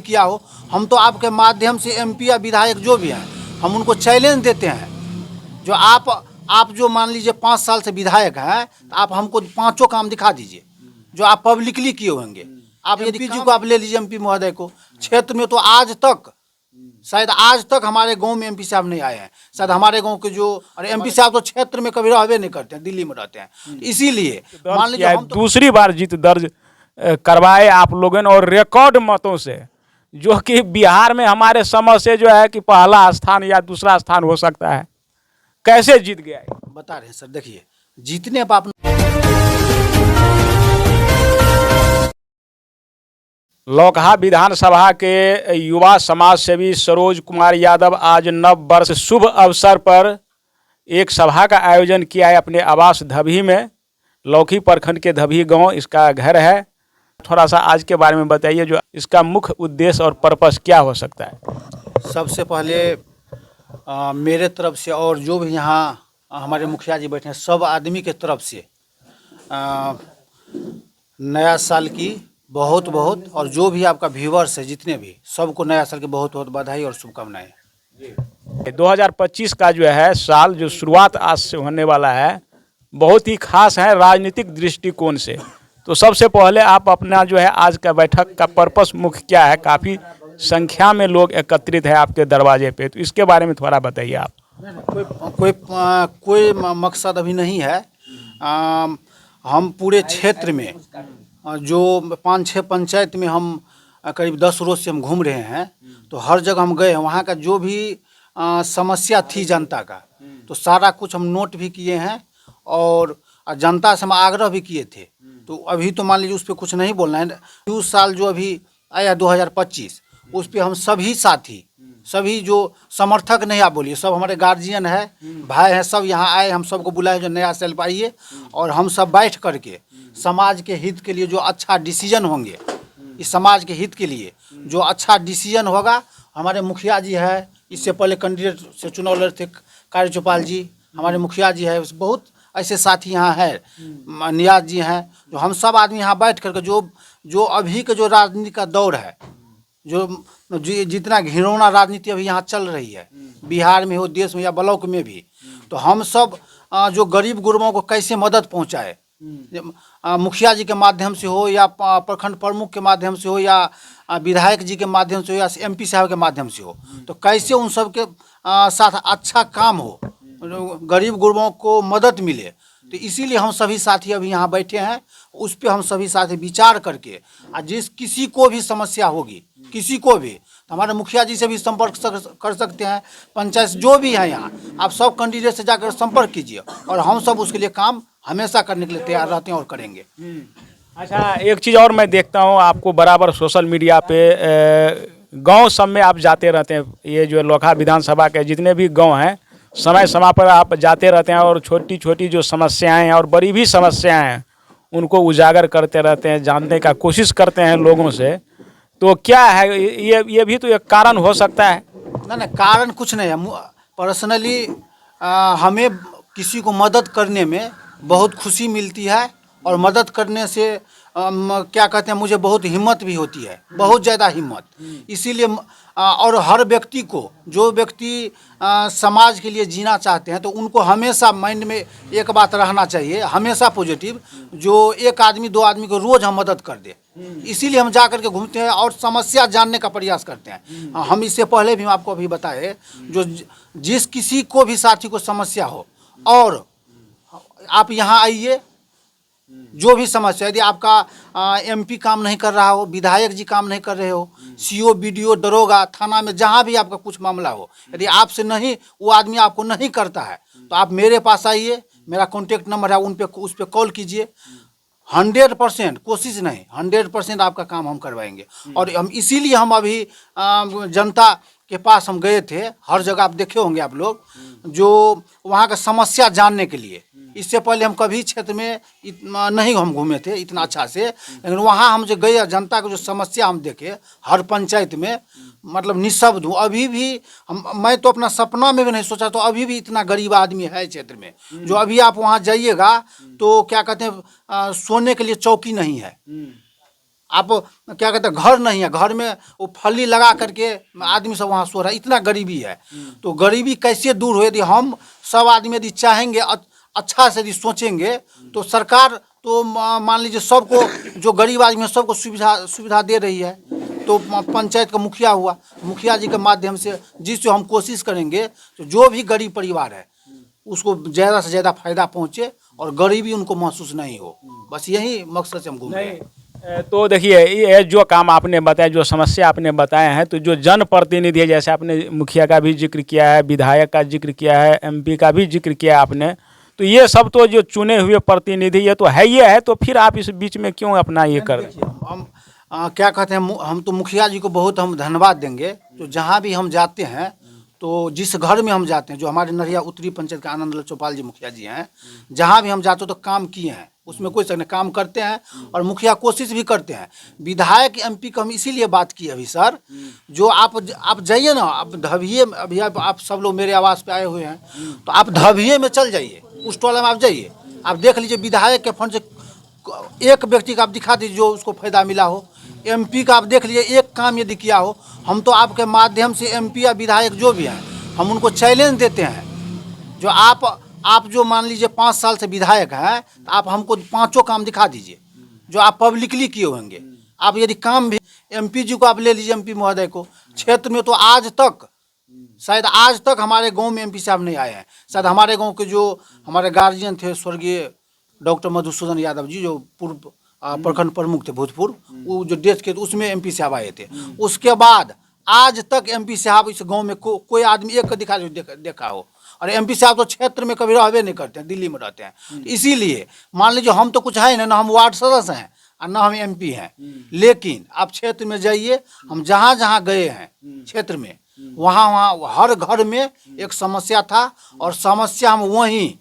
किया हो। हम तो आपके माध्यम से एमपी या विधायक जो भी हैं, हम उनको चैलेंज देते हैं, जो आप जो मान लीजिए 5 साल से विधायक हैं, तो आप हमको 5 काम दिखा दीजिए जो आप पब्लिकली किए होंगे। आप यदि एमपी जी को आप ले लीजिए, एमपी महोदय को, क्षेत्र में तो आज तक शायद आज तक हमारे गांव में एमपी साहब नहीं आए हैं। शायद हमारे गांव के जो एमपी साहब तो क्षेत्र में कभी रहबे नहीं करते हैं, दिल्ली में रहते हैं। इसीलिए मान लीजिए हम दूसरी बार जीत दर्ज करवाए आप लोगों ने, और रिकॉर्ड मतों से, जो कि बिहार में हमारे समझ से जो है कि पहला स्थान या दूसरा स्थान हो सकता है। कैसे जीत गया है बता रहे हैं सर। देखिए, जीतने पर आप लौकहा विधानसभा के युवा समाज सेवी सरोज कुमार यादव आज नव वर्ष शुभ अवसर पर एक सभा का आयोजन किया है अपने आवास धभी में। लौकी प्रखंड के धभी गांव इसका घर है। थोड़ा सा आज के बारे में बताइए, जो इसका मुख्य उद्देश्य और पर्पस क्या हो सकता है। सबसे पहले मेरे तरफ से और जो भी यहाँ हमारे मुखिया जी बैठे हैं, सब आदमी के तरफ से नया साल की बहुत बहुत, और जो भी आपका व्यूवर्स है जितने भी, सबको नया साल की बहुत बहुत बधाई और शुभकामनाएं। 2025 का जो है साल, जो शुरुआत आज से होने वाला है, बहुत ही खास है राजनीतिक दृष्टिकोण से। तो सबसे पहले आप अपना जो है आज का बैठक का पर्पस मुख्य क्या है। काफ़ी संख्या में लोग एकत्रित है आपके दरवाजे पे, तो इसके बारे में थोड़ा बताइए आप। कोई मकसद अभी नहीं है। हम पूरे क्षेत्र में जो 5-6 पंचायत में हम करीब 10 रोज से हम घूम रहे हैं, तो हर जगह हम गए हैं। वहाँ का जो भी समस्या थी जनता का, तो सारा कुछ हम नोट भी किए हैं और जनता से हम आग्रह भी किए थे। तो अभी तो मान लीजिए उस पर कुछ नहीं बोलना है। 2 साल जो अभी आया 2025, उस पर हम सभी साथी, सभी जो समर्थक नहीं आप बोलिए, सब हमारे गार्जियन है, भाई हैं, सब यहाँ आए। हम सबको बुलाए जो नया साल पाइए, और हम सब बैठ करके समाज के हित के लिए जो अच्छा डिसीजन होंगे, इस समाज के हित के लिए जो अच्छा डिसीजन होगा। हमारे मुखिया जी है, इससे पहले कैंडिडेट से चुनाव लड़े थे कार्य चौपाल जी, हमारे मुखिया जी है, बहुत ऐसे साथी यहाँ है, नियाज जी हैं, जो हम सब आदमी यहाँ बैठ करके जो अभी के जो राजनीति का दौर है, जो जितना घिनौना राजनीति अभी यहाँ चल रही है, बिहार में हो, देश में या ब्लॉक में भी, तो हम सब जो गरीब गुरबों को कैसे मदद पहुँचाए, मुखिया जी के माध्यम से हो, या प्रखंड प्रमुख के माध्यम से हो, या विधायक जी के माध्यम से हो, या एमपी साहब के माध्यम से हो, तो कैसे उन सब के साथ अच्छा काम हो, गरीब गुरबों को मदद मिले। तो इसीलिए हम सभी साथी अभी यहाँ बैठे हैं। उस पर हम सभी साथी विचार करके, जिस किसी को भी समस्या होगी, किसी को भी, तो हमारे मुखिया जी से भी संपर्क कर सकते हैं। पंचायत जो भी है यहाँ, आप सब कैंडिडेट से जाकर संपर्क कीजिए, और हम सब उसके लिए काम हमेशा करने के लिए तैयार रहते हैं और करेंगे। अच्छा, एक चीज़ और मैं देखता हूँ आपको बराबर सोशल मीडिया पे गांव सब में आप जाते रहते हैं। ये जो लौकहा विधानसभा के जितने भी गांव हैं, समय समय पर आप जाते रहते हैं, और छोटी छोटी जो समस्याएं हैं और बड़ी भी समस्याएं हैं उनको उजागर करते रहते हैं, जानने का कोशिश करते हैं लोगों से। तो क्या है ये भी तो एक कारण हो सकता है। ना, कारण कुछ नहीं है। पर्सनली हमें किसी को मदद करने में बहुत खुशी मिलती है, और मदद करने से क्या कहते हैं, मुझे बहुत हिम्मत भी होती है, बहुत ज़्यादा हिम्मत। इसीलिए और हर व्यक्ति को, जो व्यक्ति समाज के लिए जीना चाहते हैं, तो उनको हमेशा माइंड में एक बात रहना चाहिए, हमेशा पॉजिटिव, जो एक आदमी 2 आदमी को रोज़ हम मदद कर दे। इसीलिए हम जा करके घूमते हैं और समस्या जानने का प्रयास करते हैं। हम इससे पहले भी आपको अभी बताए, जो जिस किसी को भी साथी को समस्या हो, और आप यहाँ आइए, जो भी समस्या, यदि आपका एमपी काम नहीं कर रहा हो, विधायक जी काम नहीं कर रहे हो, सीओ, बीडीओ, दरोगा, थाना में जहाँ भी आपका कुछ मामला हो, यदि आपसे नहीं, वो आदमी आपको नहीं करता है, तो आप मेरे पास आइए, मेरा कॉन्टेक्ट नंबर है, उस पर कॉल कीजिए। 100% कोशिश नहीं, 100% आपका काम हम करवाएंगे। और हम इसीलिए हम अभी जनता के पास हम गए थे। हर जगह आप देखे होंगे आप लोग, जो वहाँ का समस्या जानने के लिए। इससे पहले हम कभी क्षेत्र में नहीं हम घूमे थे इतना अच्छा से, लेकिन वहाँ हम जो गए, जनता की जो समस्या हम देखे हर पंचायत में, मतलब निःशब्द हूँ। अभी भी मैं तो अपना सपना में भी नहीं सोचा, तो अभी भी इतना गरीब आदमी है क्षेत्र में, जो अभी आप वहाँ जाइएगा तो क्या कहते हैं, सोने के लिए चौकी नहीं है। आप क्या कहते हैं, घर नहीं है, घर में वो फली लगा करके आदमी सब वहाँ सो रहा है, इतना गरीबी है। तो गरीबी कैसे दूर हो, यदि हम सब आदमी यदि चाहेंगे, अच्छा से यदि सोचेंगे, तो सरकार तो मान लीजिए सबको, जो गरीब आदमी है सबको सुविधा दे रही है। तो पंचायत का मुखिया हुआ, मुखिया जी के माध्यम से जिससे हम कोशिश करेंगे तो जो भी गरीब परिवार है उसको ज़्यादा से ज़्यादा फायदा पहुँचे और गरीबी उनको महसूस नहीं हो। बस यही मकसद से हम घूम रहे हैं। तो देखिए, ये जो काम आपने बताया, जो समस्या आपने बताए हैं, तो जो जनप्रतिनिधि है, जैसे आपने मुखिया का भी जिक्र किया है, विधायक का जिक्र किया है, एमपी का भी जिक्र किया आपने, तो ये सब तो जो चुने हुए प्रतिनिधि ये तो है ही है, तो फिर आप इस बीच में क्यों अपना ये कर रहे हैं? हम क्या कहते हैं, हम तो मुखिया जी को बहुत हम धन्यवाद देंगे। तो जहाँ भी हम जाते हैं, तो जिस घर में हम जाते हैं, जो हमारे नरिया उत्तरी पंचायत के आनंद लाल चौपाल जी मुखिया जी हैं, जहाँ भी हम जाते हैं तो काम किए हैं, उसमें कोई शक नहीं, काम करते हैं। और मुखिया कोशिश भी करते हैं। विधायक एमपी का हम इसीलिए बात की अभी सर, जो आप जाइए ना, आप धबिये, अभी आप सब लोग मेरे आवास पे आए हुए हैं, तो आप धबिये में चल जाइए, उस टोला में आप जाइए, आप देख लीजिए विधायक के फंड से एक व्यक्ति का आप दिखा दीजिए जो उसको फायदा मिला हो। एमपी का आप देख लीजिए एक काम यदि किया हो। हम तो आपके माध्यम से एमपी या विधायक जो भी हैं, हम उनको चैलेंज देते हैं, जो आप जो मान लीजिए 5 साल से विधायक हैं, तो आप हमको 5 काम दिखा दीजिए जो आप पब्लिकली किए होंगे। आप यदि काम भी, एमपी जी को आप ले लीजिए, एमपी महोदय को, क्षेत्र में तो आज तक, शायद आज तक हमारे गांव में एमपी साहब नहीं आए हैं। शायद हमारे गांव के जो हमारे गार्जियन थे, स्वर्गीय डॉक्टर मधुसूदन यादव जी, जो पूर्व प्रखंड प्रमुख थे भूतपूर्व, वो जो डेथ के, उसमें एमपी साहब आए थे। उसके बाद आज तक एमपी साहब इस गांव में कोई आदमी एक का देखा हो। और एमपी साहब तो क्षेत्र में कभी रहबे नहीं करते हैं, दिल्ली में रहते हैं। इसीलिए मान लीजिए हम तो कुछ है ना हम वार्ड सदस्य हैं और ना हम एमपी हैं, लेकिन आप क्षेत्र में जाइए, हम जहाँ जहाँ गए हैं क्षेत्र में, वहाँ हर घर में एक समस्या था, और समस्या हम वहीं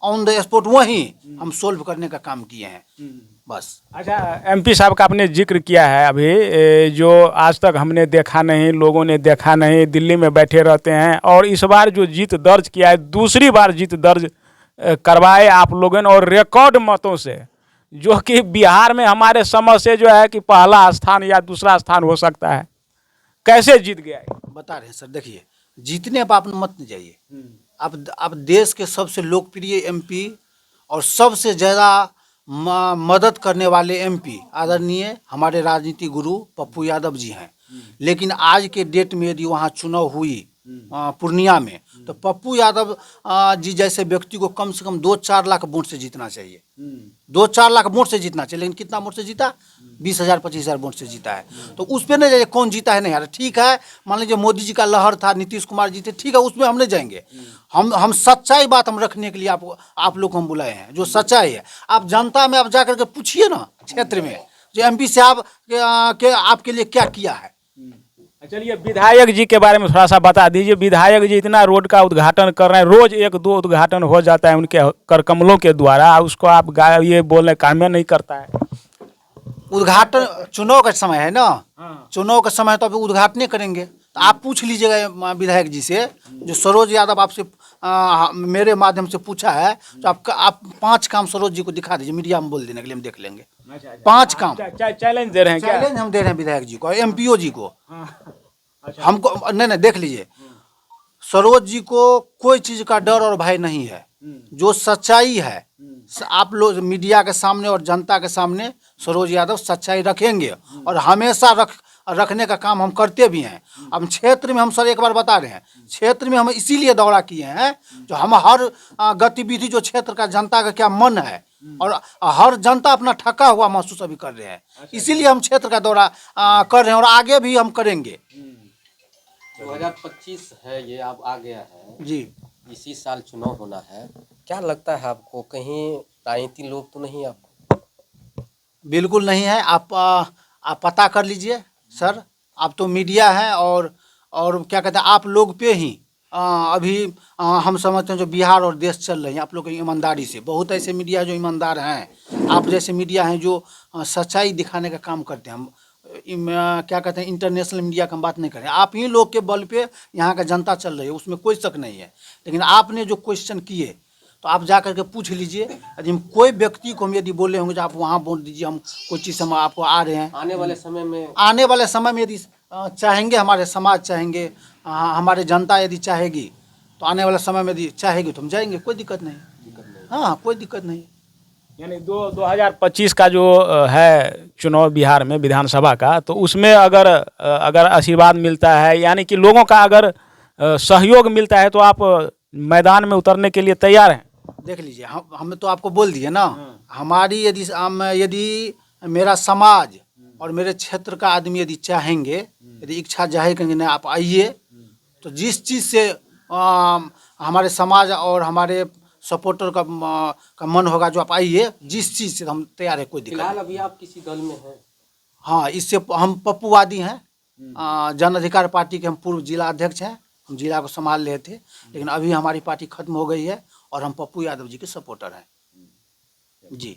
ऑन द स्पॉट वहीं हम सोल्व करने का काम किए हैं, बस। अच्छा, एमपी साहब का आपने जिक्र किया है अभी, जो आज तक हमने देखा नहीं, लोगों ने देखा नहीं, दिल्ली में बैठे रहते हैं, और इस बार जो जीत दर्ज किया है, दूसरी बार जीत दर्ज करवाए आप लोगों ने, और रिकॉर्ड मतों से, जो कि बिहार में हमारे समझ से जो है कि पहला स्थान या दूसरा स्थान हो सकता है। कैसे जीत गया है? बता रहे हैं सर, देखिए, जीतने पर आप मत नहीं जाइए। अब देश के सबसे लोकप्रिय एमपी और सबसे ज़्यादा मदद करने वाले एमपी आदरणीय हमारे राजनीति गुरु पप्पू यादव जी हैं। लेकिन आज के डेट में यदि वहाँ चुनाव हुई पूर्णिया में, तो पप्पू यादव जी जैसे व्यक्ति को कम से कम 2-4 लाख वोट से जीतना चाहिए। 2-4 लाख वोट से जीतना चाहिए, लेकिन कितना वोट से जीता? 20,000 25,000 वोट से जीता है। तो उस पर नहीं जाइए कौन जीता है नहीं यार, ठीक है, मान लीजिए मोदी जी का लहर था, नीतीश कुमार जी थे, ठीक है, उसमें हम नहीं जाएंगे। हम सच्चाई बात हम रखने के लिए आप लोग को हम बुलाए हैं, जो सच्चाई है। आप जनता में आप जा करके पूछिए ना, क्षेत्र में जो एमपी साहब के आपके लिए क्या किया है। चलिए, विधायक जी के बारे में थोड़ा सा बता दीजिए। विधायक जी इतना रोड का उद्घाटन कर रहे हैं, रोज 1-2 उद्घाटन हो जाता है उनके करकमलों के द्वारा, उसको आप ये बोलने काम नहीं करता है। उद्घाटन चुनाव का समय है ना, चुनाव का समय तो अभी उद्घाटन करेंगे। तो आप पूछ लीजिएगा विधायक जी से, जो सरोज यादव आपसे मेरे माध्यम से पूछा है, तो आप 5 काम सरोज जी को दिखा दीजिए, मीडिया में बोल देने के लिए हम देख लेंगे। 5 काम चैलेंज दे रहे हैं क्या? चैलेंज हम दे रहे हैं विधायक जी को और एमपीओ जी को। हमको नहीं देख लीजिए, सरोज जी को कोई चीज का डर और भय नहीं है। जो सच्चाई है, आप लोग मीडिया के सामने और जनता के सामने सरोज यादव सच्चाई रखेंगे, और हमेशा रखने का काम हम करते भी हैं। अब क्षेत्र में हम सर एक बार बता रहे हैं, क्षेत्र में हम इसीलिए दौरा किए हैं, जो हम हर गतिविधि जो क्षेत्र का जनता का क्या मन है, और हर जनता अपना ठका हुआ महसूस अभी कर रहे हैं, इसीलिए हम क्षेत्र का दौरा कर रहे हैं, और आगे भी हम करेंगे। 2025 है, ये अब आ गया है जी, इसी साल चुनाव होना है। क्या लगता है आपको, कहीं राजनीति लोग तो नहीं आपको? बिल्कुल नहीं है। आप पता कर लीजिए सर, आप तो मीडिया है, और क्या कहते हैं, आप लोग पे ही अभी हम समझते हैं जो बिहार और देश चल रही है, आप लोग की ईमानदारी से। बहुत ऐसे मीडिया जो ईमानदार हैं, आप जैसे मीडिया हैं जो सच्चाई दिखाने का काम करते हैं। हम क्या कहते हैं, इंटरनेशनल मीडिया का हम बात नहीं करें, आप ही लोग के बल पे यहाँ का जनता चल रही है, उसमें कोई शक नहीं है। लेकिन आपने जो क्वेश्चन किए, तो आप जा करके पूछ लीजिए। यदि हम कोई व्यक्ति को हम यदि बोले होंगे जो आप वहाँ वोट दीजिए, हम कोई चीज़ से हम आपको आ रहे हैं, आने वाले समय में आने वाले समय में यदि चाहेंगे, हमारे समाज चाहेंगे, हमारे जनता यदि चाहेगी, तो आने वाले समय में यदि चाहेगी तो हम जाएंगे, कोई दिक्कत नहीं। हाँ, कोई दिक्कत नहीं। यानी 2025 का जो है चुनाव बिहार में विधानसभा का, तो उसमें अगर आशीर्वाद मिलता है, यानी कि लोगों का अगर सहयोग मिलता है, तो आप मैदान में उतरने के लिए तैयार हैं? देख लीजिए, हम तो आपको बोल दिए ना, हमारी यदि मेरा समाज और मेरे क्षेत्र का आदमी यदि चाहेंगे, यदि इच्छा जाहिर करेंगे ना आप आइए, तो जिस चीज़ से हमारे समाज और हमारे सपोर्टर का मन होगा, जो आप आइए, जिस चीज़ से हम तैयार है, कोई दिक्कत फिलहाल नहीं। अभी आप किसी दल में हैं? हाँ, इससे हम पप्पूवादी हैं, जन अधिकार पार्टी के हम पूर्व जिला अध्यक्ष हैं, हम जिला को संभाल रहे थे, लेकिन अभी हमारी पार्टी खत्म हो गई है और हम पप्पू यादव जी के सपोर्टर हैं जी।